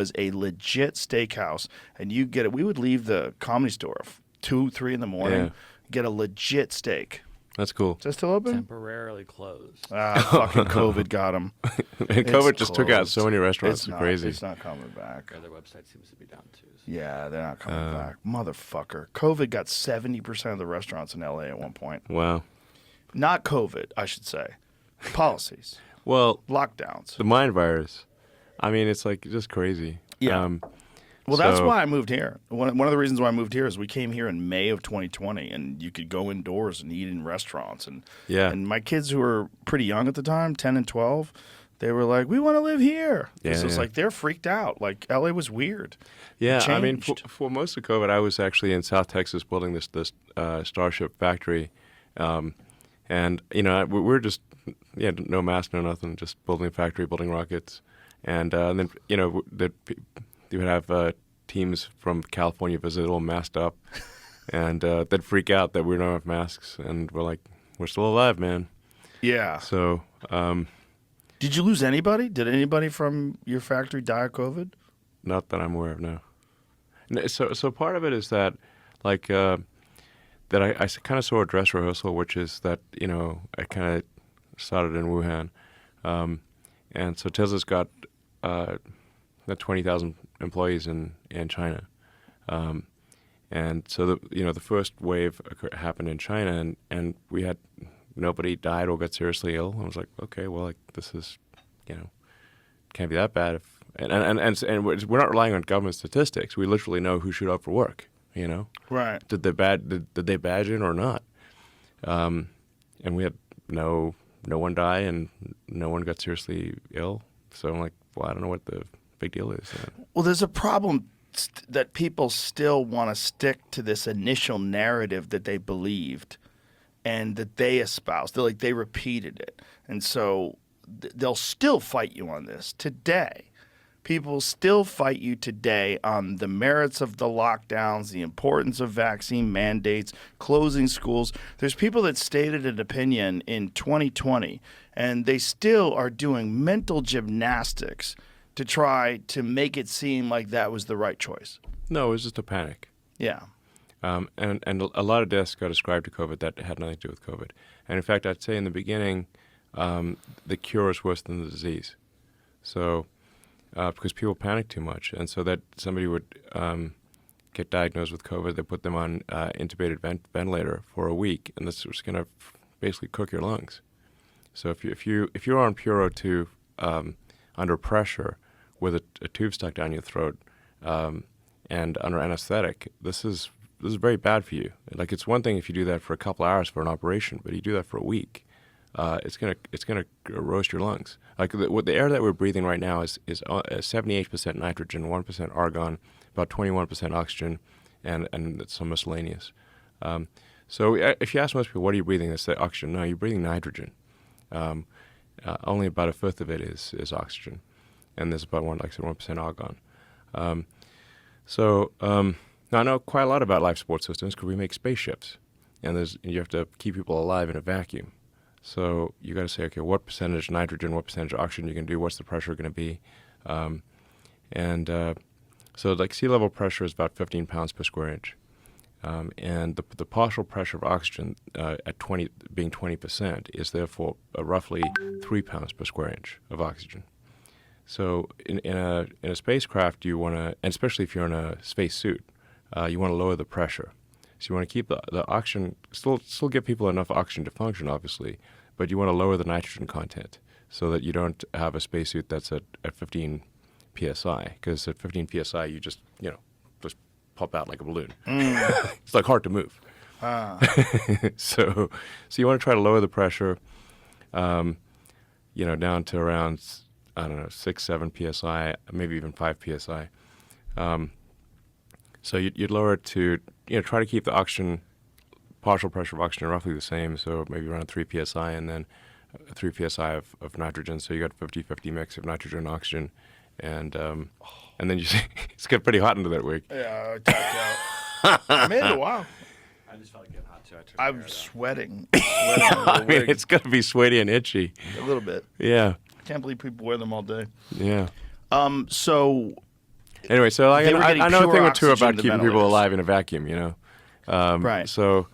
was a legit steakhouse, and you get it. We would leave the Comedy Store 2, 3 in the morning, get a legit steak. That's cool. Is that still open? Temporarily closed. Fucking COVID got them. And COVID just took out so many restaurants. It's crazy. It's not coming back. Their website seems to be down too. So. Yeah, they're not coming back. Motherfucker. COVID got 70% of the restaurants in LA at one point. Wow. Not COVID, I should say. Policies. Well, lockdowns. The mind virus. I mean, it's like just crazy. Yeah. Well, that's why I moved here. One of the reasons why I moved here is we came here in May of 2020, and you could go indoors and eat in restaurants. And my kids, who were pretty young at the time, 10 and 12, they were like, we want to live here. Yeah, so it's like they're freaked out. Like, LA was weird. Yeah, I mean, for most of COVID, I was actually in South Texas building this Starship factory. And, you know, we're just, no mask, no nothing, just building a factory, building rockets. And then, you know, they would have teams from California visit, all masked up, and they'd freak out that we don't have masks, and we're like, we're still alive, man. Yeah. So, did you lose anybody? Did anybody from your factory die of COVID? Not that I'm aware of, no. So part of it is that, like, that I kind of saw a dress rehearsal, which is that, you know, I kind of started in Wuhan, and so Tesla's got 20,000 employees in China, and so the first wave happened in China, and we had nobody died or got seriously ill. I was like, okay, well, like, this is, can't be that bad. And we're not relying on government statistics. We literally know who showed up for work. Right? Did they badge in or not? And we had no one die and no one got seriously ill. So I'm like, well, I don't know what the big deal is. Well, there's a problem that people still want to stick to this initial narrative that they believed and that they espoused. They repeated it. And so they'll still fight you on this today. People still fight you today on the merits of the lockdowns, the importance of vaccine mandates, closing schools. There's people that stated an opinion in 2020, and they still are doing mental gymnastics to try to make it seem like that was the right choice. No, it was just a panic. Yeah. And a lot of deaths got ascribed to COVID that had nothing to do with COVID. And in fact, I'd say in the beginning, the cure is worse than the disease. So, because people panic too much. And so that somebody would get diagnosed with COVID, they put them on intubated ventilator for a week, and this was going to basically cook your lungs. So if you're on Puro 2 under pressure with a tube stuck down your throat and under anesthetic, this is very bad for you. Like, it's one thing if you do that for a couple hours for an operation, but you do that for a week, it's gonna roast your lungs. Like the air that we're breathing right now is 78% nitrogen, 1% argon, about 21% oxygen, and some miscellaneous. So if you ask most people, what are you breathing? They say oxygen. No, you're breathing nitrogen. Only about a fifth of it is oxygen, and there's about 1% argon. Now I know quite a lot about life support systems because we make spaceships, and you have to keep people alive in a vacuum. So you got to say, okay, what percentage nitrogen, what percentage oxygen you can do, what's the pressure going to be, so like sea level pressure is about 15 pounds per square inch, and the partial pressure of oxygen at 20% is therefore roughly 3 pounds per square inch of oxygen. So in a spacecraft, you want to, and especially if you're in a space suit, you want to lower the pressure. So you want to keep the oxygen, still give people enough oxygen to function, obviously, but you want to lower the nitrogen content so that you don't have a spacesuit that's at 15 psi, because at 15 psi you just pop out like a balloon. It's like hard to move. So you want to try to lower the pressure, down to around 6, 7 psi, maybe even 5 psi. So you'd lower it to, try to keep the oxygen, partial pressure of oxygen roughly the same, so maybe around 3 psi, and then 3 psi of nitrogen, so you got 50-50 mix of nitrogen and oxygen, and then you see, it's got pretty hot into that week. Yeah, I tapped out. I made it a while. I just felt like getting hot too. I'm sweating. I mean, it's going to be sweaty and itchy. A little bit. Yeah. I can't believe people wear them all day. Yeah. So Anyway, so like, They were getting I know a pure thing or two oxygen about to keeping people ventilators. alive in a vacuum, you know. Right. So,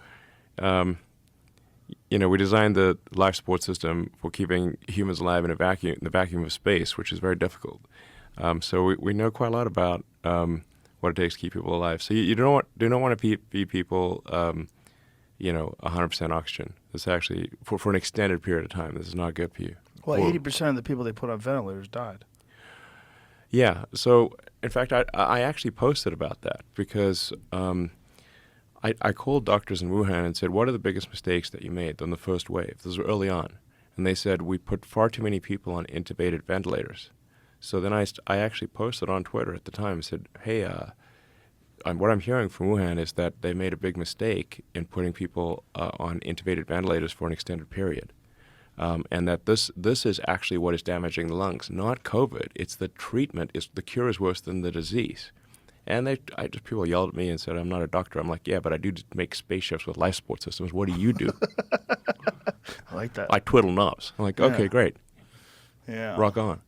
you know, we designed the life support system for keeping humans alive in the vacuum of space, which is very difficult. So we know quite a lot about what it takes to keep people alive. So you do not want to feed people, you know, 100% oxygen. This actually for an extended period of time. This is not good for you. Well, Or- 80% of the people they put on ventilators died. Yeah. So, in fact, I actually posted about that because I called doctors in Wuhan and said, what are the biggest mistakes that you made on the first wave? This was early on. And they said, we put far too many people on intubated ventilators. So then I actually posted on Twitter at the time and said, hey, what I'm hearing from Wuhan is that they made a big mistake in putting people on intubated ventilators for an extended period. And that this is actually what is damaging the lungs, not COVID. It's the treatment. The cure is worse than the disease. And people yelled at me and said, I'm not a doctor. I'm like, yeah, but I do make spaceships with life support systems. What do you do? I like that. I twiddle knobs. I'm like, okay, Yeah. great. Yeah. Rock on.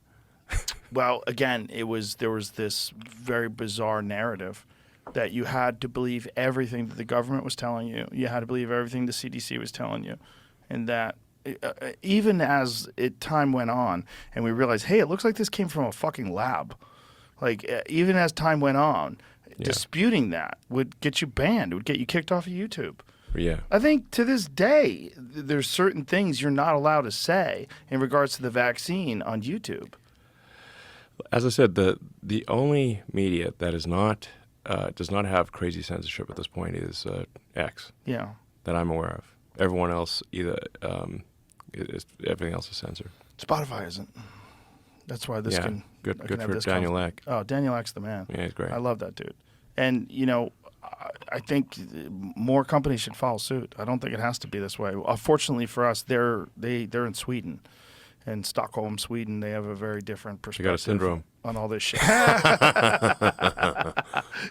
Well, again, there was this very bizarre narrative that you had to believe everything that the government was telling you. You had to believe everything the CDC was telling you, and that even as time went on, and we realized, hey, it looks like this came from a fucking lab. Like even as time went on, disputing that would get you banned. It would get you kicked off of YouTube. Yeah. I think to this day, there's certain things you're not allowed to say in regards to the vaccine on YouTube. As I said, the only media that is not does not have crazy censorship at this point is X Yeah. that I'm aware of. Everyone else everything else is censored. Spotify isn't. That's why this Yeah, can good have for this Daniel conflict. Ek. Oh, Daniel Eck's the man. Yeah, he's great. I love that dude. And you know, I think more companies should follow suit. I don't think it has to be this way. Fortunately for us, they're in Sweden, in Stockholm, Sweden. They have a very different perspective syndrome. on all this shit.